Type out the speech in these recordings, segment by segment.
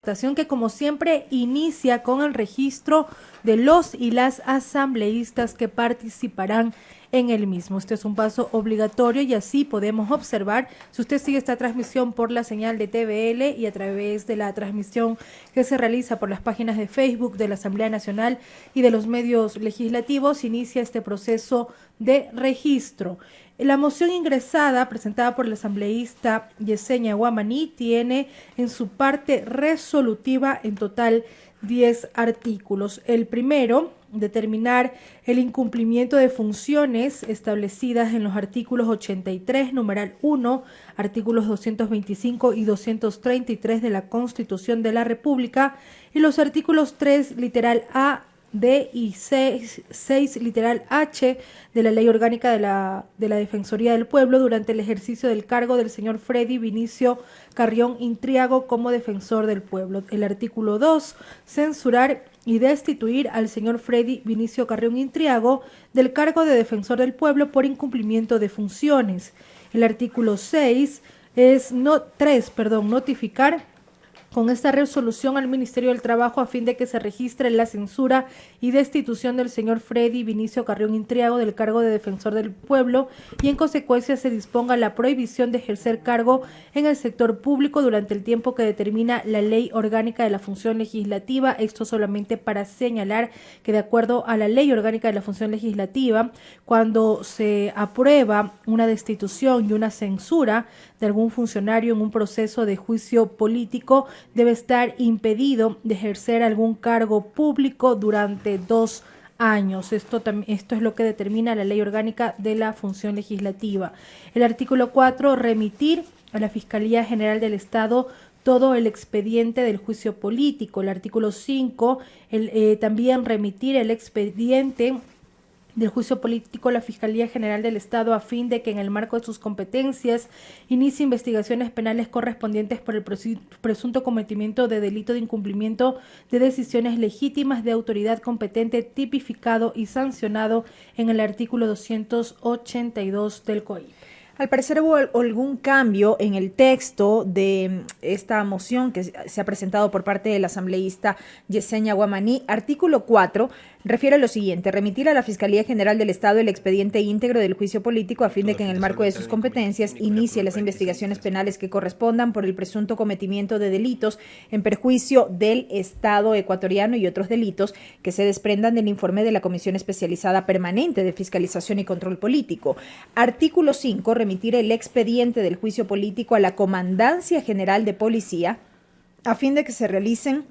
Que como siempre inicia con el registro de los y las asambleístas que participarán en el mismo. Este es un paso obligatorio y así podemos observar, si usted sigue esta transmisión por la señal de TVL y a través de la transmisión que se realiza por las páginas de Facebook de la Asamblea Nacional y de los medios legislativos, inicia este proceso de registro. La moción ingresada, presentada por el asambleísta Yesenia Guamaní, tiene en su parte resolutiva en total 10 artículos. El primero, determinar el incumplimiento de funciones establecidas en los artículos 83, numeral 1, artículos 225 y 233 de la Constitución de la República y los artículos 3, literal A, D y 6 literal H de la Ley Orgánica de la Defensoría del Pueblo durante el ejercicio del cargo del señor Freddy Vinicio Carrión Intriago como defensor del pueblo. El artículo 2, censurar y destituir al señor Freddy Vinicio Carrión Intriago del cargo de defensor del pueblo por incumplimiento de funciones. El artículo 6 es notificar con esta resolución al Ministerio del Trabajo a fin de que se registre la censura y destitución del señor Freddy Vinicio Carrión Intriago del cargo de defensor del pueblo y en consecuencia se disponga la prohibición de ejercer cargo en el sector público durante el tiempo que determina la Ley Orgánica de la Función Legislativa. Esto solamente para señalar que de acuerdo a la Ley Orgánica de la Función Legislativa, cuando se aprueba una destitución y una censura de algún funcionario en un proceso de juicio político, debe estar impedido de ejercer algún cargo público durante 2 años. Esto es lo que determina la Ley Orgánica de la Función Legislativa. El artículo 4, remitir a la Fiscalía General del Estado todo el expediente del juicio político. El artículo 5, también remitir el expediente del juicio político a la Fiscalía General del Estado a fin de que en el marco de sus competencias inicie investigaciones penales correspondientes por el presunto cometimiento de delito de incumplimiento de decisiones legítimas de autoridad competente tipificado y sancionado en el artículo 282 del COIP. Al parecer hubo algún cambio en el texto de esta moción que se ha presentado por parte del asambleísta Yesenia Guamaní. Artículo 4 refiere a lo siguiente: remitir a la Fiscalía General del Estado el expediente íntegro del juicio político a fin de que en el marco de sus competencias inicie las investigaciones penales que correspondan por el presunto cometimiento de delitos en perjuicio del Estado ecuatoriano y otros delitos que se desprendan del informe de la Comisión Especializada Permanente de Fiscalización y Control Político. Artículo 5, remitir el expediente del juicio político a la Comandancia General de Policía a fin de que se realicen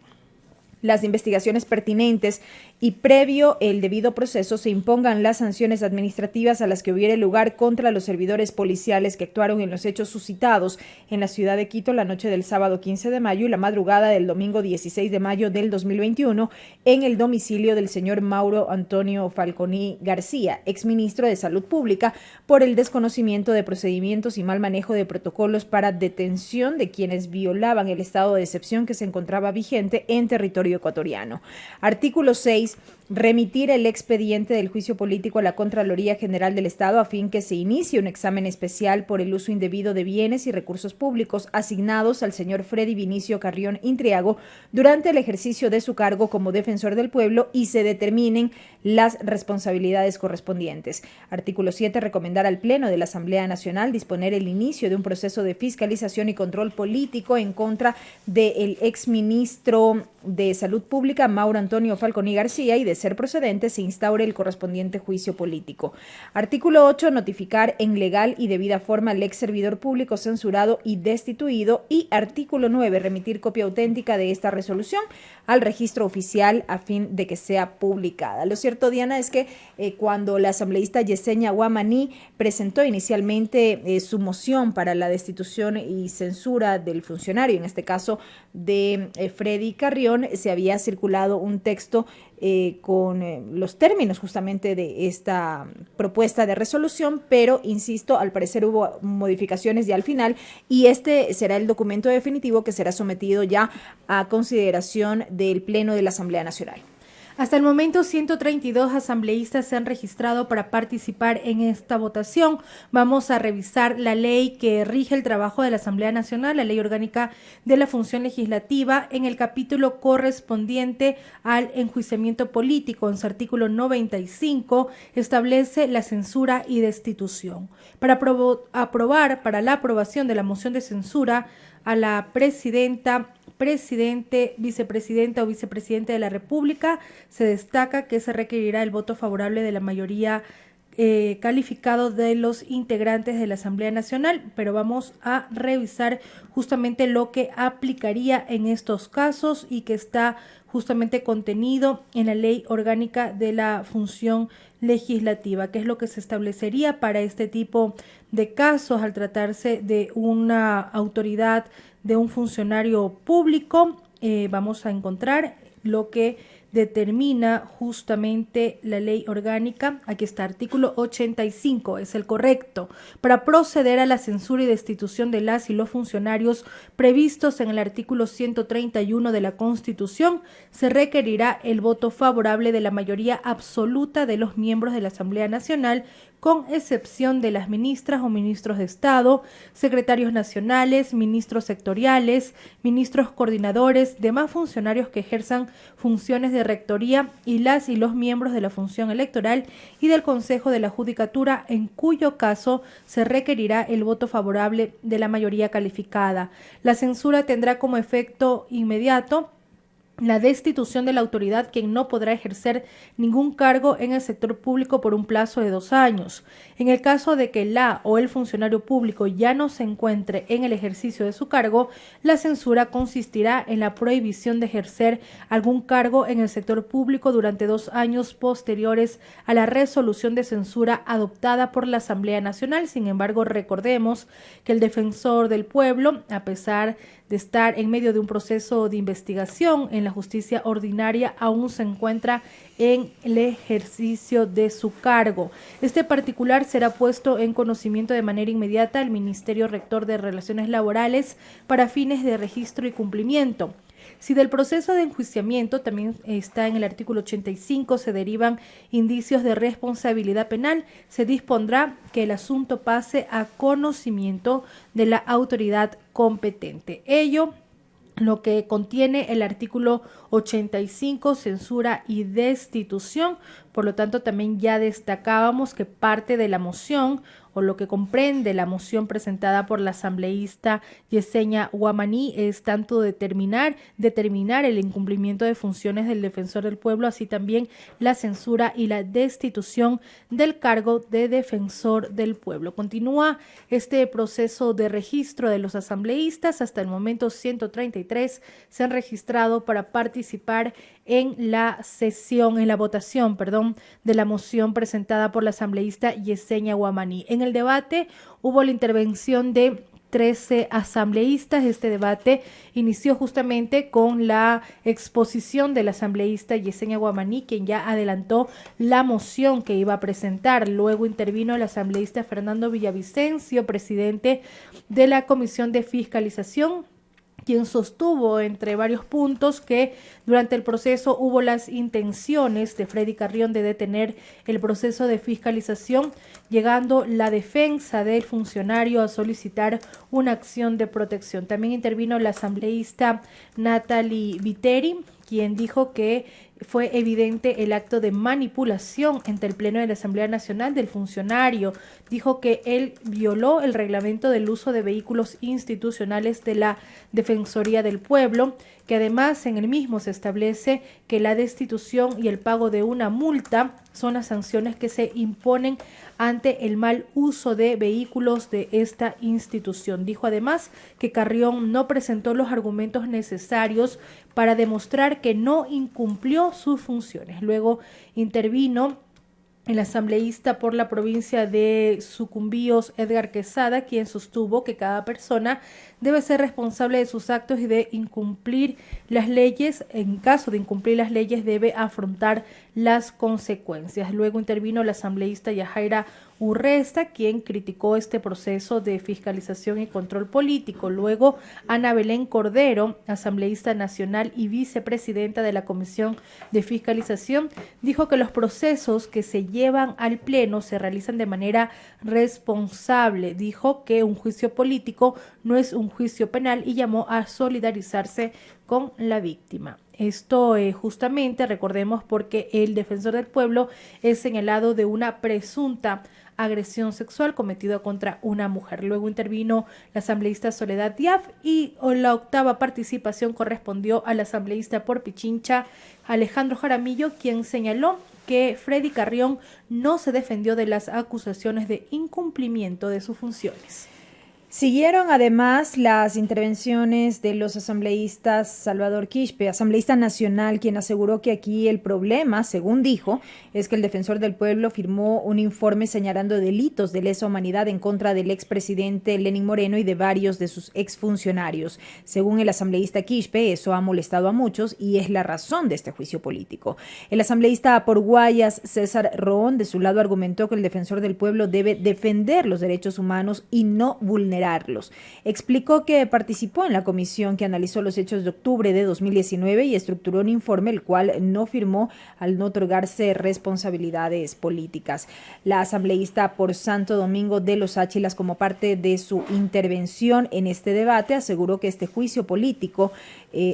las investigaciones pertinentes y previo el debido proceso se impongan las sanciones administrativas a las que hubiere lugar contra los servidores policiales que actuaron en los hechos suscitados en la ciudad de Quito la noche del sábado 15 de mayo y la madrugada del domingo 16 de mayo del 2021 en el domicilio del señor Mauro Antonio Falconi García, exministro de Salud Pública, por el desconocimiento de procedimientos y mal manejo de protocolos para detención de quienes violaban el estado de excepción que se encontraba vigente en territorio ecuatoriano. Artículo 6. Remitir el expediente del juicio político a la Contraloría General del Estado a fin que se inicie un examen especial por el uso indebido de bienes y recursos públicos asignados al señor Freddy Vinicio Carrión Intriago durante el ejercicio de su cargo como defensor del pueblo y se determinen las responsabilidades correspondientes. Artículo 7. Recomendar al Pleno de la Asamblea Nacional disponer el inicio de un proceso de fiscalización y control político en contra del exministro de Salud Pública, Mauro Antonio Falconi García, y de ser procedente se instaure el correspondiente juicio político. Artículo 8. Notificar en legal y debida forma al ex servidor público censurado y destituido. Y artículo 9. Remitir copia auténtica de esta resolución al registro oficial a fin de que sea publicada. Lo cierto, Diana, es que cuando la asambleísta Yesenia Guamaní presentó inicialmente su moción para la destitución y censura del funcionario, en este caso de Freddy Carrión, se había circulado un texto con los términos justamente de esta propuesta de resolución, pero insisto, al parecer hubo modificaciones ya al final y este será el documento definitivo que será sometido ya a consideración del Pleno de la Asamblea Nacional. Hasta el momento, 132 asambleístas se han registrado para participar en esta votación. Vamos a revisar la ley que rige el trabajo de la Asamblea Nacional, la Ley Orgánica de la Función Legislativa, en el capítulo correspondiente al enjuiciamiento político. En su artículo 95 establece la censura y destitución. Para la aprobación de la moción de censura a la presidenta, presidente, vicepresidenta o vicepresidente de la República, se destaca que se requerirá el voto favorable de la mayoría calificado de los integrantes de la Asamblea Nacional, pero vamos a revisar justamente lo que aplicaría en estos casos y que está justamente contenido en la Ley Orgánica de la Función Legislativa, que es lo que se establecería para este tipo de casos al tratarse de una autoridad, de un funcionario público. Vamos a encontrar lo que determina justamente la ley orgánica. Aquí está, artículo 85, es el correcto. Para proceder a la censura y destitución de las y los funcionarios previstos en el artículo 131 de la Constitución, se requerirá el voto favorable de la mayoría absoluta de los miembros de la Asamblea Nacional, con excepción de las ministras o ministros de Estado, secretarios nacionales, ministros sectoriales, ministros coordinadores, demás funcionarios que ejerzan funciones de rectoría y las y los miembros de la función electoral y del Consejo de la Judicatura, en cuyo caso se requerirá el voto favorable de la mayoría calificada. La censura tendrá como efecto inmediato la destitución de la autoridad, quien no podrá ejercer ningún cargo en el sector público por un plazo de 2 años. En el caso de que la o el funcionario público ya no se encuentre en el ejercicio de su cargo, la censura consistirá en la prohibición de ejercer algún cargo en el sector público durante 2 años posteriores a la resolución de censura adoptada por la Asamblea Nacional. Sin embargo, recordemos que el defensor del pueblo, a pesar de estar en medio de un proceso de investigación en la justicia ordinaria, aún se encuentra en el ejercicio de su cargo. Este particular será puesto en conocimiento de manera inmediata al Ministerio Rector de Relaciones Laborales para fines de registro y cumplimiento. Si del proceso de enjuiciamiento, también está en el artículo 85, se derivan indicios de responsabilidad penal, se dispondrá que el asunto pase a conocimiento de la autoridad competente. Ello lo que contiene el artículo 85, censura y destitución. Por lo tanto, también ya destacábamos que parte de la moción o lo que comprende la moción presentada por la asambleísta Yesenia Guamaní es tanto determinar el incumplimiento de funciones del defensor del pueblo, así también la censura y la destitución del cargo de defensor del pueblo. Continúa este proceso de registro de los asambleístas. Hasta el momento 133 se han registrado para participar en la votación, de la moción presentada por la asambleísta Yesenia Guamaní. En el debate hubo la intervención de 13 asambleístas. Este debate inició justamente con la exposición del asambleísta Yesenia Guamaní, quien ya adelantó la moción que iba a presentar. Luego intervino el asambleísta Fernando Villavicencio, presidente de la Comisión de Fiscalización, quien sostuvo entre varios puntos que durante el proceso hubo las intenciones de Freddy Carrión de detener el proceso de fiscalización, llegando la defensa del funcionario a solicitar una acción de protección. También intervino la asambleísta Natalie Viteri, quien dijo que fue evidente el acto de manipulación ante el Pleno de la Asamblea Nacional del funcionario. Dijo que él violó el reglamento del uso de vehículos institucionales de la Defensoría del Pueblo, que además en el mismo se establece que la destitución y el pago de una multa son las sanciones que se imponen ante el mal uso de vehículos de esta institución. Dijo además que Carrión no presentó los argumentos necesarios para demostrar que no incumplió sus funciones. Luego intervino el asambleísta por la provincia de Sucumbíos, Edgar Quesada, quien sostuvo que cada persona debe ser responsable de sus actos y de incumplir las leyes. En caso de incumplir las leyes, debe afrontar las consecuencias. Luego intervino la asambleísta Yajaira Urresta, quien criticó este proceso de fiscalización y control político. Luego, Ana Belén Cordero, asambleísta nacional y vicepresidenta de la Comisión de Fiscalización, dijo que los procesos que se llevan al Pleno se realizan de manera responsable. Dijo que un juicio político no es un juicio penal y llamó a solidarizarse con la víctima. Esto justamente, recordemos, porque el defensor del pueblo es señalado de una presunta agresión sexual cometida contra una mujer. Luego intervino la asambleísta Soledad Diaf y la octava participación correspondió al asambleísta por Pichincha Alejandro Jaramillo, quien señaló que Freddy Carrión no se defendió de las acusaciones de incumplimiento de sus funciones. Siguieron además las intervenciones de los asambleístas Salvador Quispe, asambleísta nacional, quien aseguró que aquí el problema, según dijo, es que el defensor del pueblo firmó un informe señalando delitos de lesa humanidad en contra del expresidente Lenín Moreno y de varios de sus exfuncionarios. Según el asambleísta Quispe, eso ha molestado a muchos y es la razón de este juicio político. El asambleísta por Guayas, César Roón, de su lado argumentó que el defensor del pueblo debe defender los derechos humanos y no vulnerarlos. Explicó que participó en la comisión que analizó los hechos de octubre de 2019 y estructuró un informe el cual no firmó al no otorgarse responsabilidades políticas. La asambleísta por Santo Domingo de los Áchilas, como parte de su intervención en este debate, aseguró que este juicio político,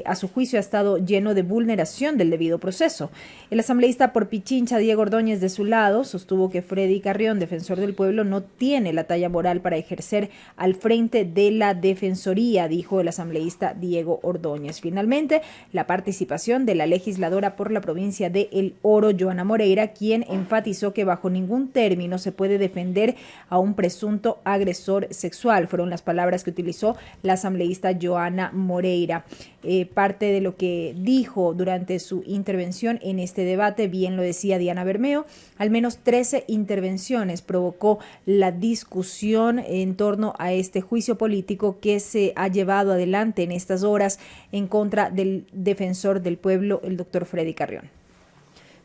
a su juicio, ha estado lleno de vulneración del debido proceso. El asambleísta por Pichincha, Diego Ordóñez, de su lado, sostuvo que Freddy Carrión, defensor del pueblo, no tiene la talla moral para ejercer al frente de la Defensoría, dijo el asambleísta Diego Ordóñez. Finalmente, la participación de la legisladora por la provincia de El Oro, Joana Moreira, quien enfatizó que bajo ningún término se puede defender a un presunto agresor sexual. Fueron las palabras que utilizó la asambleísta Joana Moreira. Parte de lo que dijo durante su intervención en este debate, bien lo decía Diana Bermeo, al menos 13 intervenciones provocó la discusión en torno a este juicio político que se ha llevado adelante en estas horas en contra del defensor del pueblo, el doctor Freddy Carrión.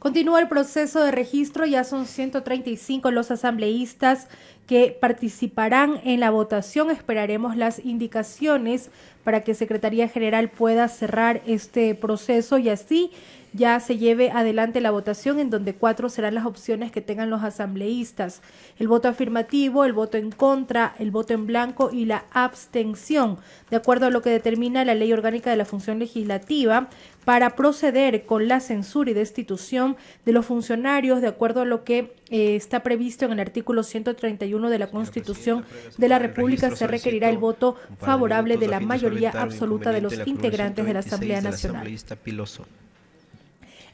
Continúa el proceso de registro, ya son 135 los asambleístas que participarán en la votación. Esperaremos las indicaciones para que Secretaría General pueda cerrar este proceso y así ya se lleve adelante la votación, en donde 4 serán las opciones que tengan los asambleístas: el voto afirmativo, el voto en contra, el voto en blanco y la abstención, de acuerdo a lo que determina la Ley Orgánica de la Función Legislativa, para proceder con la censura y destitución de los funcionarios, de acuerdo a lo que está previsto en el artículo 131 de la Constitución de la República. Se requerirá el voto favorable de la mayoría absoluta de los integrantes de la Asamblea Nacional.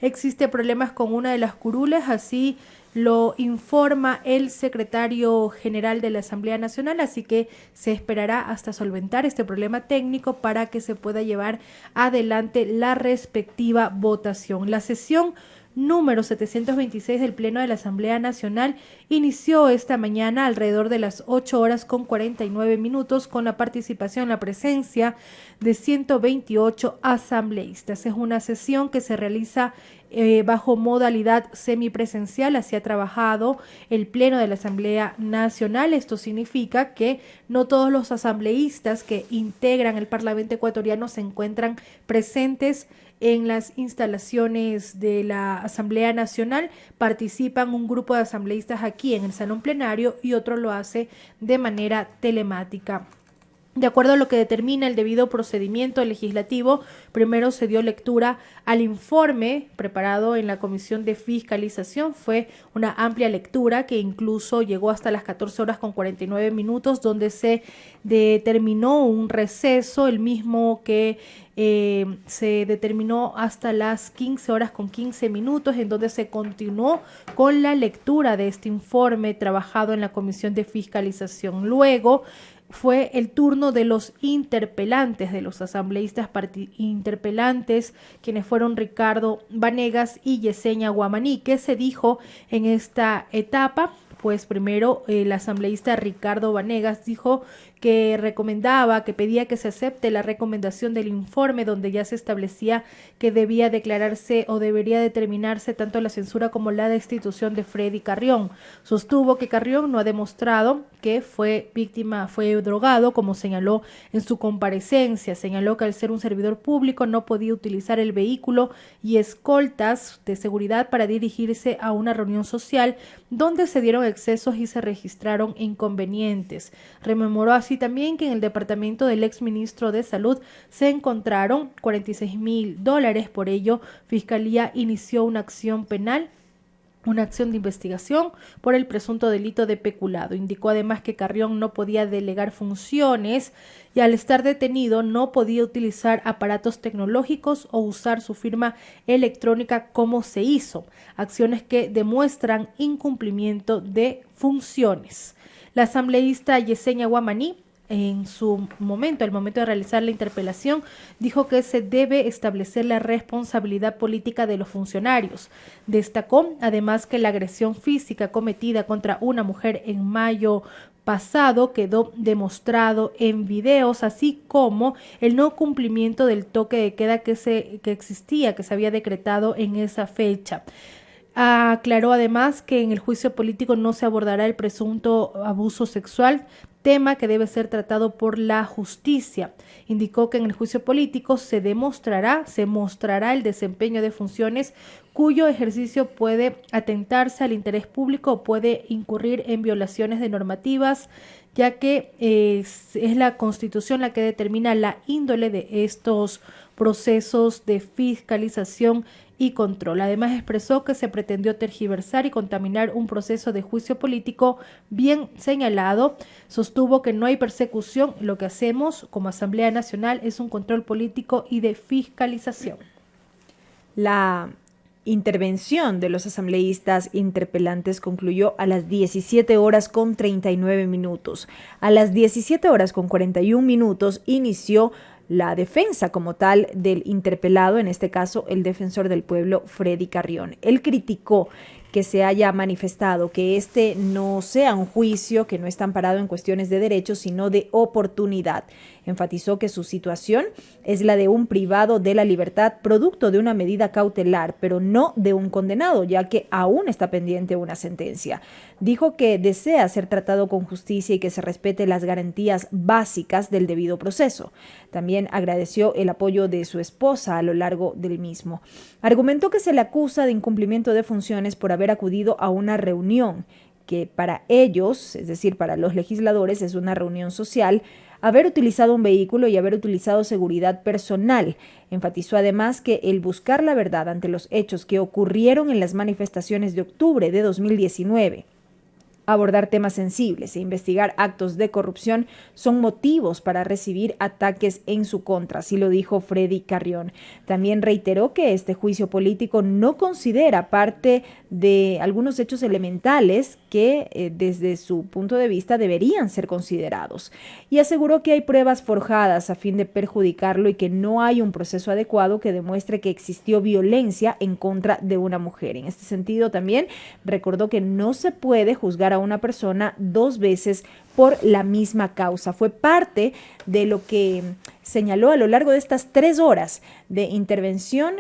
Existe problemas con una de las curules, así lo informa el secretario general de la Asamblea Nacional, así que se esperará hasta solventar este problema técnico para que se pueda llevar adelante la respectiva votación. La sesión número 726 del Pleno de la Asamblea Nacional inició esta mañana alrededor de las 8:49 con la participación, la presencia de 128 asambleístas. Es una sesión que se realiza bajo modalidad semipresencial. Así ha trabajado el Pleno de la Asamblea Nacional. Esto significa que no todos los asambleístas que integran el Parlamento ecuatoriano se encuentran presentes en las instalaciones de la Asamblea Nacional. Participan un grupo de asambleístas aquí en el salón plenario y otro lo hace de manera telemática. De acuerdo a lo que determina el debido procedimiento legislativo, primero se dio lectura al informe preparado en la Comisión de Fiscalización. Fue una amplia lectura que incluso llegó hasta las 14:49, donde se determinó un receso, el mismo que se determinó hasta las 15:15, en donde se continuó con la lectura de este informe trabajado en la Comisión de Fiscalización. Luego fue el turno de los interpelantes, de los asambleístas interpelantes, quienes fueron Ricardo Vanegas y Yesenia Guamaní. ¿Qué se dijo en esta etapa? Pues primero el asambleísta Ricardo Vanegas dijo que pedía que se acepte la recomendación del informe donde ya se establecía que debía declararse o debería determinarse tanto la censura como la destitución de Freddy Carrión. Sostuvo que Carrión no ha demostrado que fue drogado, como señaló en su comparecencia. Señaló que al ser un servidor público no podía utilizar el vehículo y escoltas de seguridad para dirigirse a una reunión social donde se dieron excesos y se registraron inconvenientes. Rememoró así también que en el departamento del exministro de Salud se encontraron $46,000. Por ello, Fiscalía inició una acción de investigación por el presunto delito de peculado. Indicó además que Carrión no podía delegar funciones y al estar detenido no podía utilizar aparatos tecnológicos o usar su firma electrónica como se hizo, acciones que demuestran incumplimiento de funciones. La asambleísta Yesenia Guamaní, en su momento, al momento de realizar la interpelación, dijo que se debe establecer la responsabilidad política de los funcionarios. Destacó además que la agresión física cometida contra una mujer en mayo pasado quedó demostrado en videos, así como el no cumplimiento del toque de queda que se había decretado en esa fecha. Aclaró además que en el juicio político no se abordará el presunto abuso sexual, tema que debe ser tratado por la justicia. Indicó que en el juicio político se mostrará el desempeño de funciones cuyo ejercicio puede atentarse al interés público o puede incurrir en violaciones de normativas, ya que es la Constitución la que determina la índole de estos procesos de fiscalización y control. Además, expresó que se pretendió tergiversar y contaminar un proceso de juicio político bien señalado. Sostuvo que no hay persecución, lo que hacemos como Asamblea Nacional es un control político y de fiscalización. La intervención de los asambleístas interpelantes concluyó a las 17:39. A las 17:41 inició la defensa como tal del interpelado, en este caso el defensor del pueblo Freddy Carrión. Él criticó que se haya manifestado que este no sea un juicio que no está amparado en cuestiones de derechos, sino de oportunidad. Enfatizó que su situación es la de un privado de la libertad producto de una medida cautelar, pero no de un condenado, ya que aún está pendiente una sentencia. Dijo que desea ser tratado con justicia y que se respete las garantías básicas del debido proceso. También agradeció el apoyo de su esposa a lo largo del mismo. Argumentó que se le acusa de incumplimiento de funciones por haber acudido a una reunión que para ellos, es decir, para los legisladores, es una reunión social, haber utilizado un vehículo y haber utilizado seguridad personal. Enfatizó además que el buscar la verdad ante los hechos que ocurrieron en las manifestaciones de octubre de 2019, abordar temas sensibles e investigar actos de corrupción son motivos para recibir ataques en su contra, así lo dijo Freddy Carrión. También reiteró que este juicio político no considera parte de algunos hechos elementales que desde su punto de vista deberían ser considerados, y aseguró que hay pruebas forjadas a fin de perjudicarlo y que no hay un proceso adecuado que demuestre que existió violencia en contra de una mujer. En este sentido también recordó que no se puede juzgar a una persona dos veces por la misma causa. Fue parte de lo que señaló a lo largo de estas 3 horas de intervención,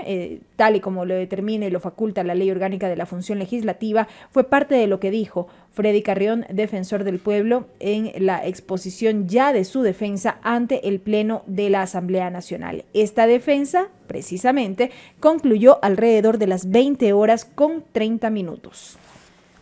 tal y como lo determina y lo faculta la Ley Orgánica de la Función Legislativa. Fue parte de lo que dijo Freddy Carrión, defensor del pueblo, en la exposición ya de su defensa ante el Pleno de la Asamblea Nacional. Esta defensa, precisamente, concluyó alrededor de las 20:30.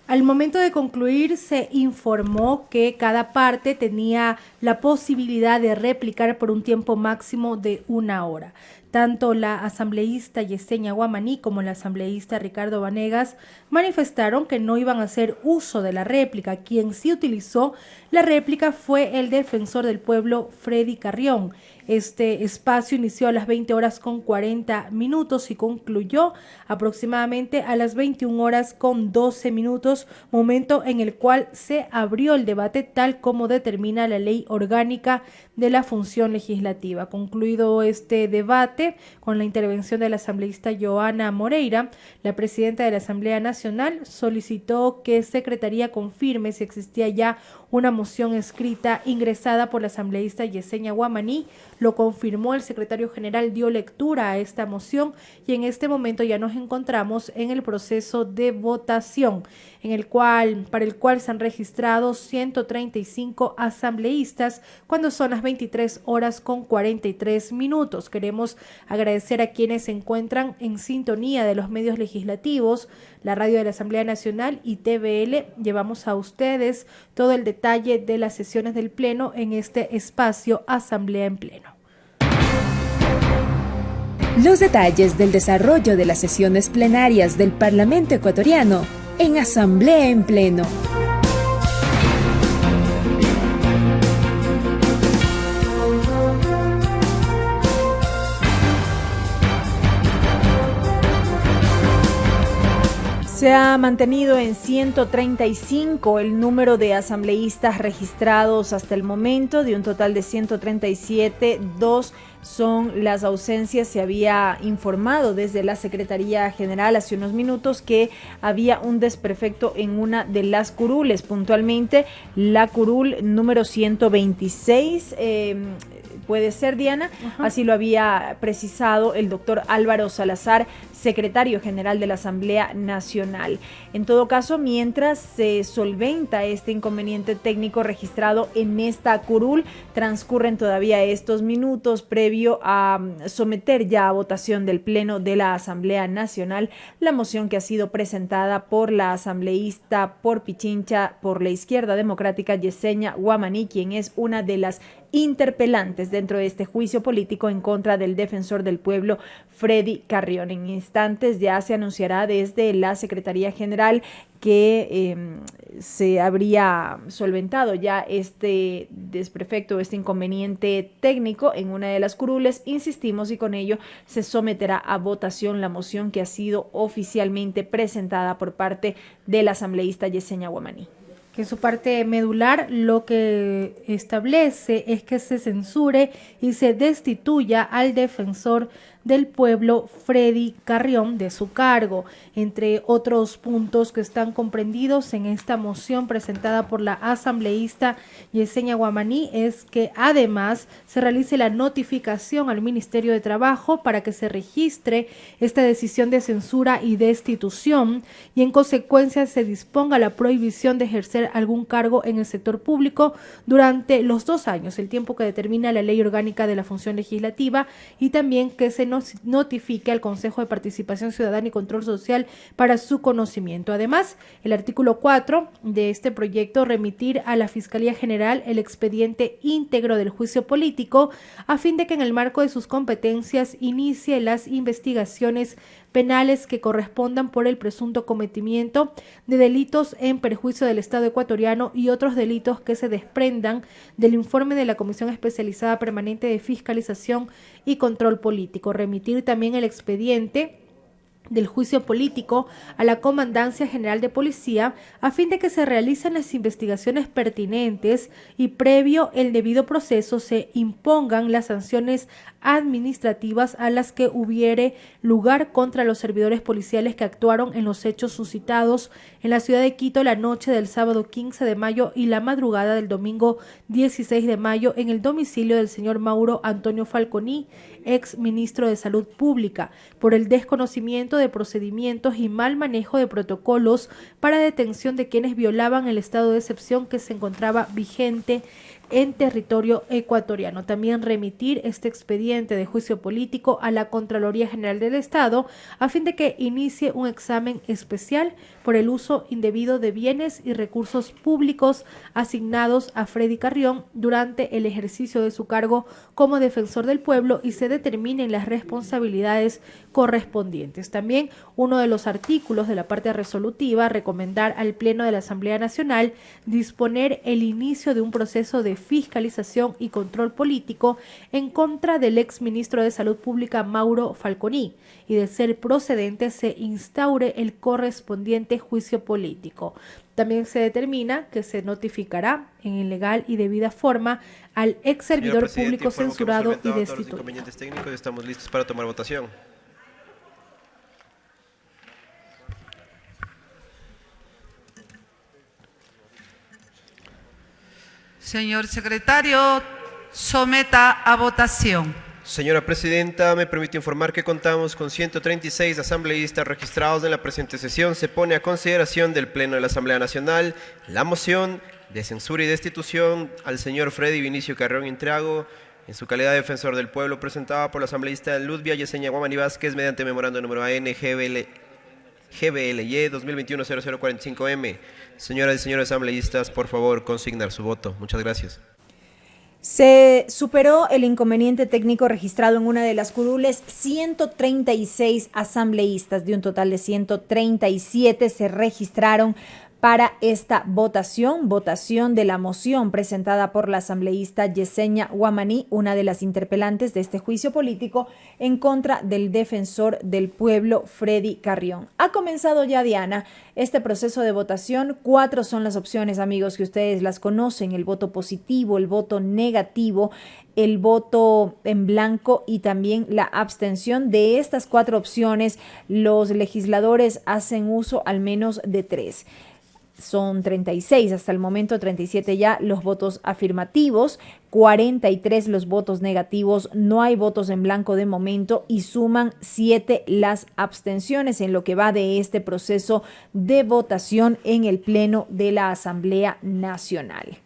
Al momento de concluir, se informó que cada parte tenía la posibilidad de replicar por un tiempo máximo de 1 hora. Tanto la asambleísta Yesenia Guamaní como el asambleísta Ricardo Vanegas manifestaron que no iban a hacer uso de la réplica. Quien sí utilizó la réplica fue el defensor del pueblo Freddy Carrión. Este espacio inició a las 20 horas con 40 minutos y concluyó aproximadamente a las 21 horas con 12 minutos, momento en el cual se abrió el debate tal como determina la ley orgánica de la función legislativa. Concluido este debate, con la intervención de la asambleísta Joana Moreira, la presidenta de la Asamblea Nacional solicitó que Secretaría confirme si existía ya una moción escrita ingresada por la asambleísta Yesenia Guamaní. Lo confirmó el secretario general, dio lectura a esta moción y en este momento ya nos encontramos en el proceso de votación, para el cual se han registrado 135 asambleístas cuando son las 23 horas con 43 minutos. Queremos agradecer a quienes se encuentran en sintonía de los medios legislativos, la radio de la Asamblea Nacional y TVL. Llevamos a ustedes todo el detalle de las sesiones del Pleno en este espacio Asamblea en Pleno. Los detalles del desarrollo de las sesiones plenarias del Parlamento ecuatoriano en Asamblea en Pleno. Se ha mantenido en 135 el número de asambleístas registrados hasta el momento. De un total de 137, 2 son las ausencias. Se había informado desde la Secretaría General hace unos minutos que había un desperfecto en una de las curules, puntualmente la curul número 126. Puede ser, Diana. Así lo había precisado el doctor Álvaro Salazar, secretario general de la Asamblea Nacional. En todo caso, mientras se solventa este inconveniente técnico registrado en esta curul, transcurren todavía estos minutos previo a someter ya a votación del Pleno de la Asamblea Nacional la moción que ha sido presentada por la asambleísta por Pichincha, por la Izquierda Democrática, Yesenia Guamaní, quien es una de las interpelantes dentro de este juicio político en contra del defensor del pueblo, Freddy Carrión. En instantes ya se anunciará desde la Secretaría General que se habría solventado ya este desperfecto, este inconveniente técnico en una de las curules. Insistimos, y con ello se someterá a votación la moción que ha sido oficialmente presentada por parte del asambleísta Yesenia Guamaní. Que en su parte medular lo que establece es que se censure y se destituya al defensor del pueblo, Freddy Carrión, de su cargo. Entre otros puntos que están comprendidos en esta moción presentada por la asambleísta Yesenia Guamaní es que además se realice la notificación al Ministerio de Trabajo para que se registre esta decisión de censura y destitución y en consecuencia se disponga la prohibición de ejercer algún cargo en el sector público durante los 2 años, el tiempo que determina la Ley Orgánica de la Función Legislativa, y también que se notifique al Consejo de Participación Ciudadana y Control Social para su conocimiento. Además, el artículo 4 de este proyecto, remitir a la Fiscalía General el expediente íntegro del juicio político a fin de que en el marco de sus competencias inicie las investigaciones penales que correspondan por el presunto cometimiento de delitos en perjuicio del Estado ecuatoriano y otros delitos que se desprendan del informe de la Comisión Especializada Permanente de Fiscalización y Control Político. Remitir también el expediente del juicio político a la Comandancia General de Policía a fin de que se realicen las investigaciones pertinentes y previo el debido proceso se impongan las sanciones administrativas a las que hubiere lugar contra los servidores policiales que actuaron en los hechos suscitados en la ciudad de Quito la noche del sábado 15 de mayo y la madrugada del domingo 16 de mayo en el domicilio del señor Mauro Antonio Falconi, ex ministro de Salud Pública, por el desconocimiento de procedimientos y mal manejo de protocolos para detención de quienes violaban el estado de excepción que se encontraba vigente en territorio ecuatoriano. También remitir este expediente de juicio político a la Contraloría General del Estado a fin de que inicie un examen especial por el uso indebido de bienes y recursos públicos asignados a Freddy Carrión durante el ejercicio de su cargo como defensor del pueblo y se determinen las responsabilidades correspondientes. También uno de los artículos de la parte resolutiva, recomendar al Pleno de la Asamblea Nacional disponer el inicio de un proceso de de fiscalización y control político en contra del exministro de Salud Pública Mauro Falconi y, de ser procedente, se instaure el correspondiente juicio político. También se determina que se notificará en legal y debida forma al ex servidor público censurado y destituido. Inconvenientes técnicos, estamos listos para tomar votación. Señor secretario, someta a votación. Señora Presidenta, me permite informar que contamos con 136 asambleístas registrados en la presente sesión. Se pone a consideración del Pleno de la Asamblea Nacional la moción de censura y destitución al señor Freddy Vinicio Carrión Intriago, en su calidad de defensor del pueblo, presentada por la asambleísta Ludvia Yesenia Guamaní Vázquez mediante memorando número AN GBLY 2021-0045M. Señoras y señores asambleístas, por favor, consignar su voto. Muchas gracias. Se superó el inconveniente técnico registrado en una de las curules. 136 asambleístas de un total de 137 se registraron para esta votación de la moción presentada por la asambleísta Yesenia Guamaní, una de las interpelantes de este juicio político en contra del defensor del pueblo Freddy Carrión. Ha comenzado ya, Diana, este proceso de votación. 4 son las opciones, amigos, que ustedes las conocen: el voto positivo, el voto negativo, el voto en blanco y también la abstención. De estas 4 opciones, los legisladores hacen uso al menos de 3. Son 36 hasta el momento, 37 ya los votos afirmativos, 43 los votos negativos, no hay votos en blanco de momento y suman 7 las abstenciones en lo que va de este proceso de votación en el Pleno de la Asamblea Nacional.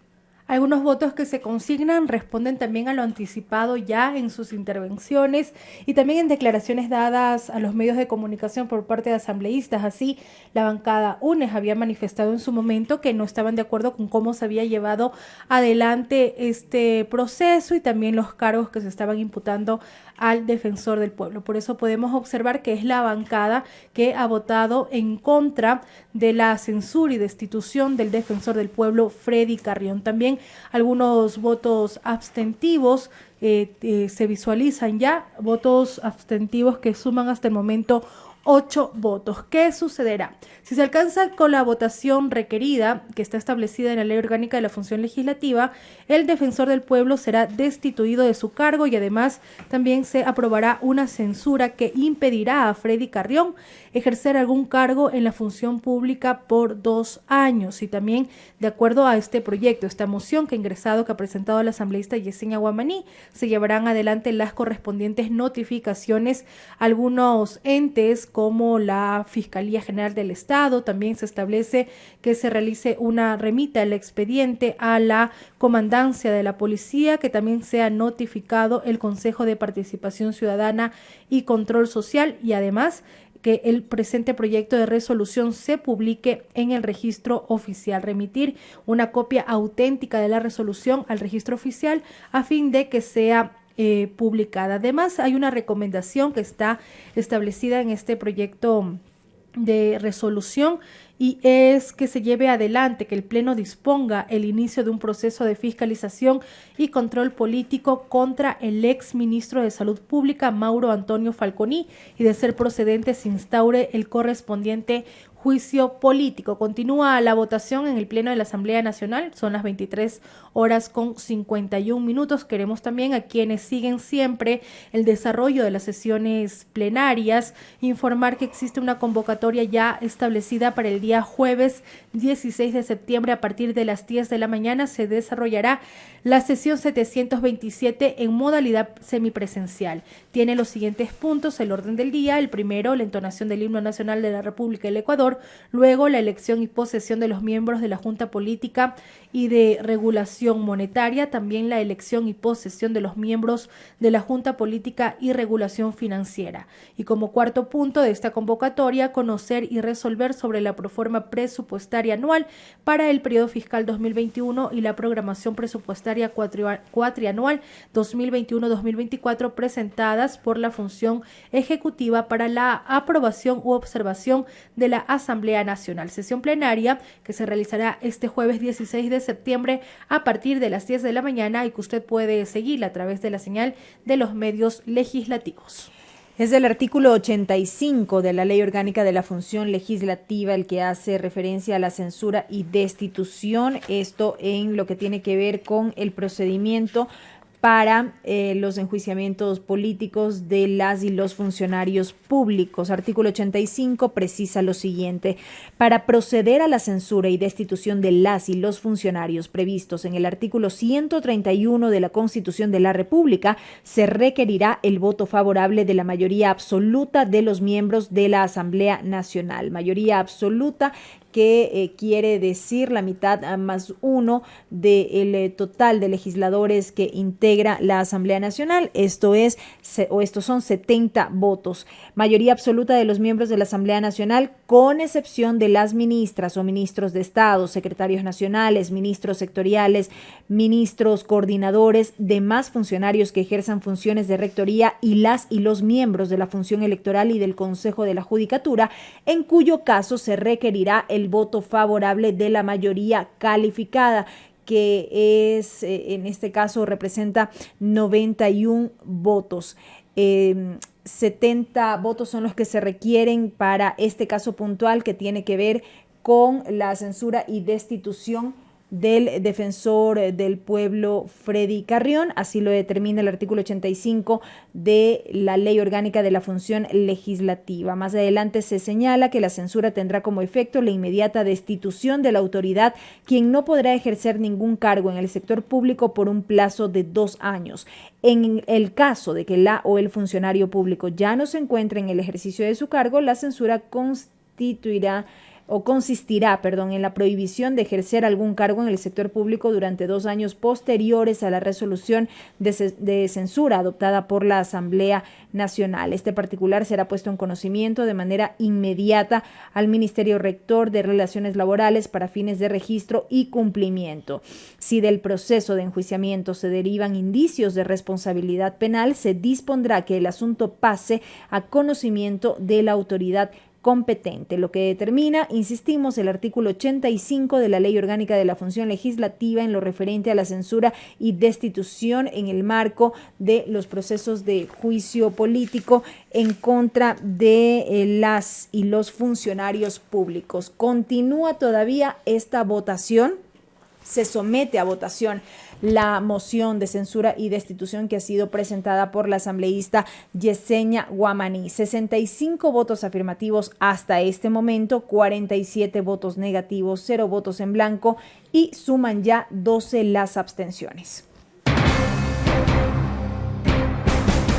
Algunos votos que se consignan responden también a lo anticipado ya en sus intervenciones y también en declaraciones dadas a los medios de comunicación por parte de asambleístas. Así, la bancada UNES había manifestado en su momento que no estaban de acuerdo con cómo se había llevado adelante este proceso y también los cargos que se estaban imputando al defensor del pueblo. Por eso podemos observar que es la bancada que ha votado en contra de la censura y destitución del defensor del pueblo, Freddy Carrión. También algunos votos abstentivos se visualizan ya, votos abstentivos que suman hasta el momento 8 votos. ¿Qué sucederá? Si se alcanza con la votación requerida, que está establecida en la Ley Orgánica de la Función Legislativa, el defensor del pueblo será destituido de su cargo y además también se aprobará una censura que impedirá a Freddy Carrión ejercer algún cargo en la función pública por 2 años. Y también, de acuerdo a este proyecto, esta moción que ha presentado la asambleísta Yesenia Guamaní, se llevarán adelante las correspondientes notificaciones a algunos entes como la Fiscalía General del Estado. También se establece que se realice una remita del expediente a la Comandancia de la Policía, que también sea notificado el Consejo de Participación Ciudadana y Control Social y además que el presente proyecto de resolución se publique en el registro oficial. Remitir una copia auténtica de la resolución al registro oficial a fin de que sea publicada. Además, hay una recomendación que está establecida en este proyecto de resolución y es que se lleve adelante, que el Pleno disponga el inicio de un proceso de fiscalización y control político contra el ex ministro de Salud Pública, Mauro Antonio Falconi, y de ser procedente se instaure el correspondiente juicio político. Continúa la votación en el Pleno de la Asamblea Nacional, son las 23:51. Queremos también a quienes siguen siempre el desarrollo de las sesiones plenarias informar que existe una convocatoria ya establecida para el día jueves 16 de septiembre a partir de las 10 de la mañana. Se desarrollará la sesión 727 en modalidad semipresencial. Tiene los siguientes puntos: el orden del día. El primero, la entonación del himno nacional de la República del Ecuador. Luego, la elección y posesión de los miembros de la Junta Política y de Regulación Monetaria. También la elección y posesión de los miembros de la Junta Política y Regulación Financiera. Y como cuarto punto de esta convocatoria, conocer y resolver sobre la proforma reforma presupuestaria anual para el periodo fiscal 2021 y la programación presupuestaria cuatrianual 2021-2024 presentadas por la función ejecutiva para la aprobación u observación de la Asamblea Nacional. Sesión plenaria que se realizará este jueves 16 de septiembre a partir de las 10 de la mañana y que usted puede seguirla a través de la señal de los medios legislativos. Es el artículo 85 de la Ley Orgánica de la Función Legislativa el que hace referencia a la censura y destitución, esto en lo que tiene que ver con el procedimiento para los enjuiciamientos políticos de las y los funcionarios públicos. Artículo 85 precisa lo siguiente: para proceder a la censura y destitución de las y los funcionarios previstos en el artículo 131 de la Constitución de la República, se requerirá el voto favorable de la mayoría absoluta de los miembros de la Asamblea Nacional. Mayoría absoluta que quiere decir la mitad más uno del total de legisladores que integra la Asamblea Nacional. Estos son 70 votos. Mayoría absoluta de los miembros de la Asamblea Nacional, con excepción de las ministras o ministros de Estado, secretarios nacionales, ministros sectoriales, ministros coordinadores, demás funcionarios que ejerzan funciones de rectoría y las y los miembros de la función electoral y del Consejo de la Judicatura, en cuyo caso se requerirá el voto favorable de la mayoría calificada, que es, en este caso, representa 91 votos. 70 votos son los que se requieren para este caso puntual que tiene que ver con la censura y destitución del defensor del pueblo Freddy Carrión. Así lo determina el artículo 85 de la Ley Orgánica de la Función Legislativa. Más adelante se señala que la censura tendrá como efecto la inmediata destitución de la autoridad, quien no podrá ejercer ningún cargo en el sector público por un plazo de 2 años. En el caso de que la o el funcionario público ya no se encuentre en el ejercicio de su cargo, la censura consistirá en la prohibición de ejercer algún cargo en el sector público durante 2 años posteriores a la resolución de censura adoptada por la Asamblea Nacional. Este particular será puesto en conocimiento de manera inmediata al Ministerio Rector de Relaciones Laborales para fines de registro y cumplimiento. Si del proceso de enjuiciamiento se derivan indicios de responsabilidad penal, se dispondrá que el asunto pase a conocimiento de la autoridad competente, lo que determina, insistimos, el artículo 85 de la Ley Orgánica de la Función Legislativa en lo referente a la censura y destitución en el marco de los procesos de juicio político en contra de las y los funcionarios públicos. Continúa todavía esta votación. Se somete a votación la moción de censura y destitución que ha sido presentada por la asambleísta Yesenia Guamaní. 65 votos afirmativos hasta este momento, 47 votos negativos, 0 votos en blanco y suman ya 12 las abstenciones.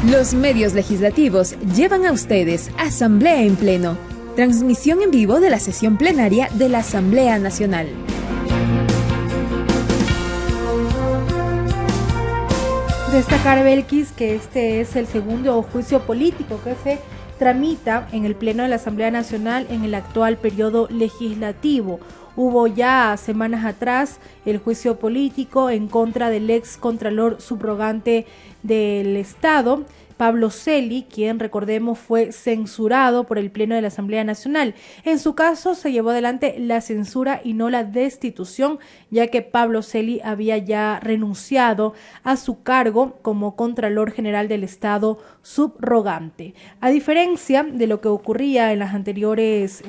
Los medios legislativos llevan a ustedes Asamblea en Pleno, transmisión en vivo de la sesión plenaria de la Asamblea Nacional. Destacar, Belkis, que este es el segundo juicio político que se tramita en el Pleno de la Asamblea Nacional en el actual periodo legislativo. Hubo ya semanas atrás el juicio político en contra del ex contralor subrogante del Estado, Pablo Celi, quien, recordemos, fue censurado por el Pleno de la Asamblea Nacional. En su caso se llevó adelante la censura y no la destitución, ya que Pablo Celi había ya renunciado a su cargo como Contralor General del Estado subrogante. A diferencia de lo que ocurría en las anteriores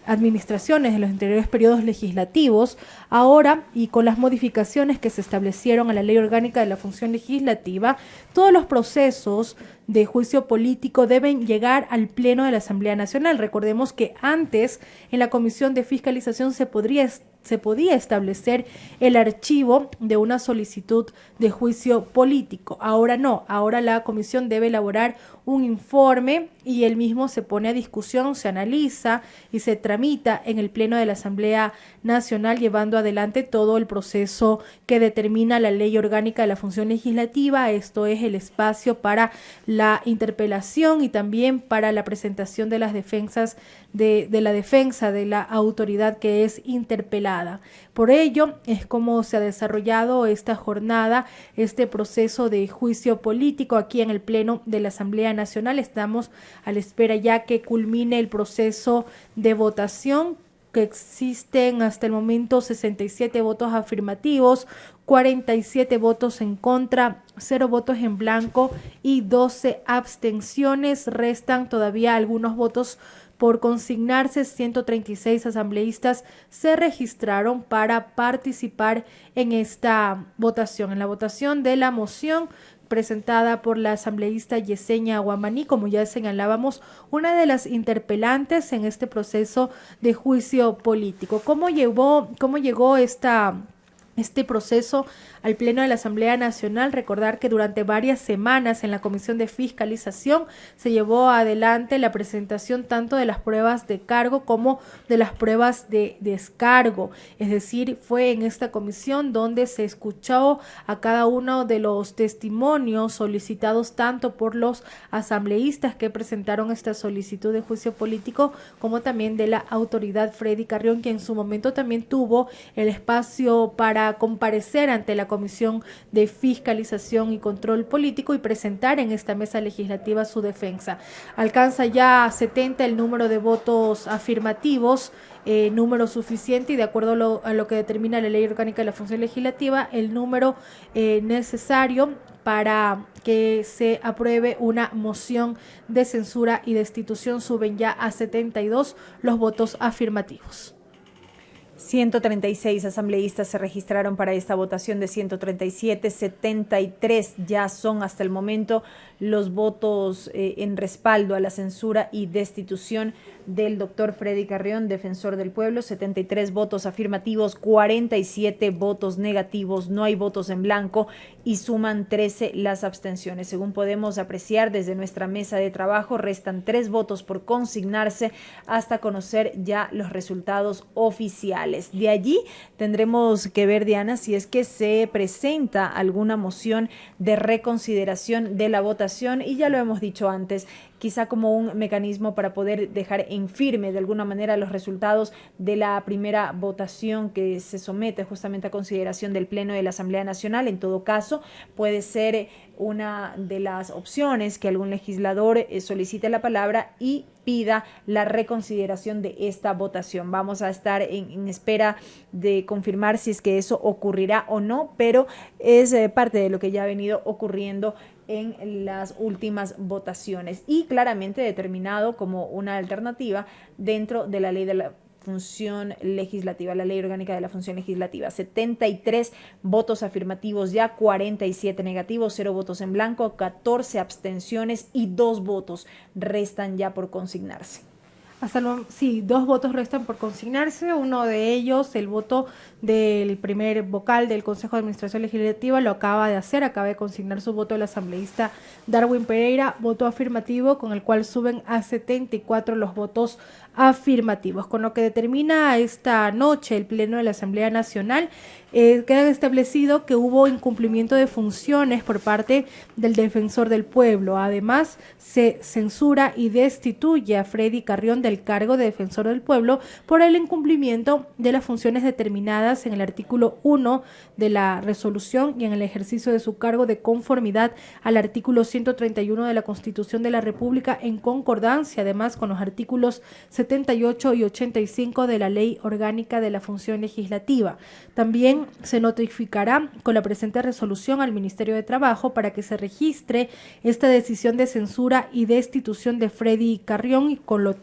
administraciones, en los anteriores periodos legislativos, ahora, y con las modificaciones que se establecieron a la Ley Orgánica de la Función Legislativa, todos los procesos de juicio político deben llegar al Pleno de la Asamblea Nacional. Recordemos que antes, en la Comisión de Fiscalización se podría se podía establecer el archivo de una solicitud de juicio político. Ahora no, ahora la comisión debe elaborar un informe y el mismo se pone a discusión, se analiza y se tramita en el Pleno de la Asamblea Nacional, llevando adelante todo el proceso que determina la Ley Orgánica de la Función Legislativa. Esto es el espacio para la interpelación y también para la presentación de las defensas de la defensa de la autoridad que es interpelada. Por ello es como se ha desarrollado esta jornada, este proceso de juicio político aquí en el Pleno de la Asamblea Nacional. Estamos a la espera ya que culmine el proceso de votación, que existen hasta el momento 67 votos afirmativos, 47 votos en contra, 0 votos en blanco y 12 abstenciones. Restan todavía algunos votos por consignarse. 136 asambleístas se registraron para participar en esta votación, en la votación de la moción presentada por la asambleísta Yesenia Guamaní, como ya señalábamos, una de las interpelantes en este proceso de juicio político. ¿Cómo llegó este proceso al Pleno de la Asamblea Nacional? Recordar que durante varias semanas en la Comisión de Fiscalización se llevó adelante la presentación tanto de las pruebas de cargo como de las pruebas de descargo. Es decir, fue en esta comisión donde se escuchó a cada uno de los testimonios solicitados tanto por los asambleístas que presentaron esta solicitud de juicio político como también de la autoridad Freddy Carrión, que en su momento también tuvo el espacio para comparecer ante la Comisión de Fiscalización y Control Político y presentar en esta mesa legislativa su defensa. Alcanza ya 70 el número de votos afirmativos, número suficiente y de acuerdo a lo que determina la Ley Orgánica de la Función Legislativa, el número necesario para que se apruebe una moción de censura y destitución. Suben ya a 72 los votos afirmativos. 136 asambleístas se registraron para esta votación de 137, 73 ya son hasta el momento los votos en respaldo a la censura y destitución del doctor Freddy Carrión, defensor del pueblo. 73 votos afirmativos, 47 votos negativos, no hay votos en blanco y suman 13 las abstenciones. Según podemos apreciar desde nuestra mesa de trabajo, restan 3 votos por consignarse hasta conocer ya los resultados oficiales. De allí tendremos que ver, Diana, si es que se presenta alguna moción de reconsideración de la votación, y ya lo hemos dicho antes, quizá como un mecanismo para poder dejar en firme de alguna manera los resultados de la primera votación que se somete justamente a consideración del Pleno de la Asamblea Nacional. En todo caso, puede ser una de las opciones que algún legislador solicite la palabra y pida la reconsideración de esta votación. Vamos a estar en espera de confirmar si es que eso ocurrirá o no, pero es parte de lo que ya ha venido ocurriendo en las últimas votaciones y claramente determinado como una alternativa dentro de la ley de la función legislativa, la Ley Orgánica de la Función Legislativa. 73 votos afirmativos ya, 47 negativos, 0 votos en blanco, 14 abstenciones y 2 votos restan ya por consignarse. Sí, 2 votos restan por consignarse, uno de ellos, el voto del primer vocal del Consejo de Administración Legislativa, lo acaba de consignar su voto el asambleísta Darwin Pereira, voto afirmativo, con el cual suben a 74 los votos afirmativos. Con lo que determina esta noche el Pleno de la Asamblea Nacional, queda establecido que hubo incumplimiento de funciones por parte del defensor del pueblo. Además, se censura y destituye a Freddy Carrión del cargo de defensor del pueblo por el incumplimiento de las funciones determinadas en el artículo 1 de la resolución y en el ejercicio de su cargo de conformidad al artículo 131 de la Constitución de la República, en concordancia además con los artículos 78 y 85 de la Ley Orgánica de la Función Legislativa. También se notificará con la presente resolución al Ministerio de Trabajo para que se registre esta decisión de censura y destitución de Freddy Carrión y por lo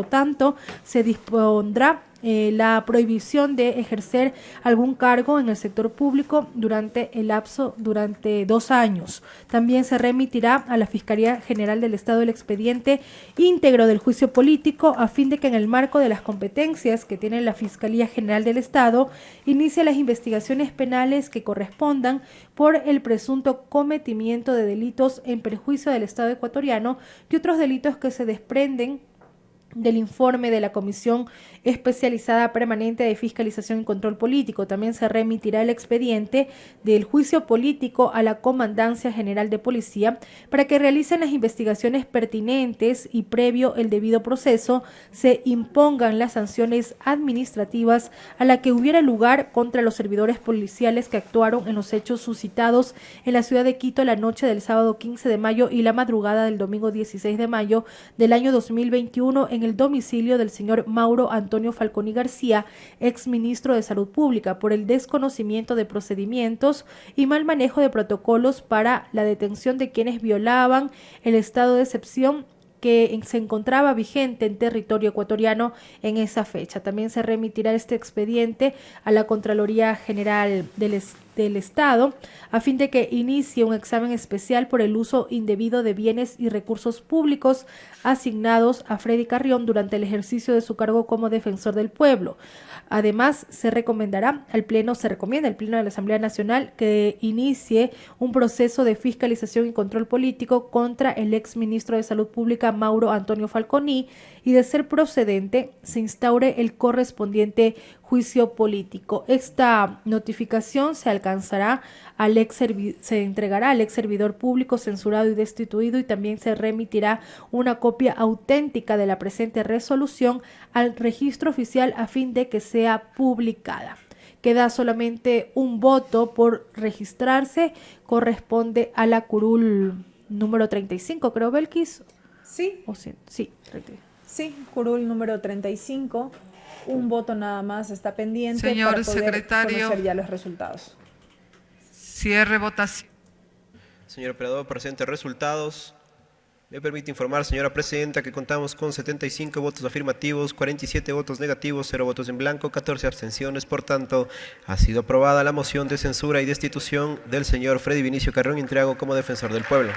tanto se dispondrá la prohibición de ejercer algún cargo en el sector público durante 2 años. También se remitirá a la Fiscalía General del Estado el expediente íntegro del juicio político a fin de que en el marco de las competencias que tiene la Fiscalía General del Estado inicie las investigaciones penales que correspondan por el presunto cometimiento de delitos en perjuicio del Estado ecuatoriano y otros delitos que se desprenden del informe de la Comisión Especializada Permanente de Fiscalización y Control Político. También se remitirá el expediente del juicio político a la Comandancia General de Policía para que realicen las investigaciones pertinentes y previo el debido proceso se impongan las sanciones administrativas a la que hubiera lugar contra los servidores policiales que actuaron en los hechos suscitados en la ciudad de Quito la noche del sábado 15 de mayo y la madrugada del domingo 16 de mayo del año 2021 en el domicilio del señor Mauro Antonio Falconi García, ex ministro de Salud Pública, por el desconocimiento de procedimientos y mal manejo de protocolos para la detención de quienes violaban el estado de excepción que se encontraba vigente en territorio ecuatoriano en esa fecha. También se remitirá este expediente a la Contraloría General del Estado a fin de que inicie un examen especial por el uso indebido de bienes y recursos públicos asignados a Freddy Carrión durante el ejercicio de su cargo como defensor del pueblo. Además, se recomienda al Pleno de la Asamblea Nacional que inicie un proceso de fiscalización y control político contra el ex ministro de Salud Pública Mauro Antonio Falconi y, de ser procedente, se instaure el correspondiente juicio político. Esta notificación se entregará al ex servidor público censurado y destituido y también se remitirá una copia auténtica de la presente resolución al registro oficial a fin de que sea publicada. Queda solamente un voto por registrarse, corresponde a la curul número 35, creo, Belkis. Sí. Sí, curul número 35. Un voto nada más está pendiente Señor para poder secretario, conocer ya los resultados. Cierre votación. Señor operador, presente resultados. Me permite informar, señora presidenta, que contamos con 75 votos afirmativos, 47 votos negativos, 0 votos en blanco, 14 abstenciones. Por tanto, ha sido aprobada la moción de censura y destitución del señor Freddy Vinicio Carrión Intriago como defensor del pueblo.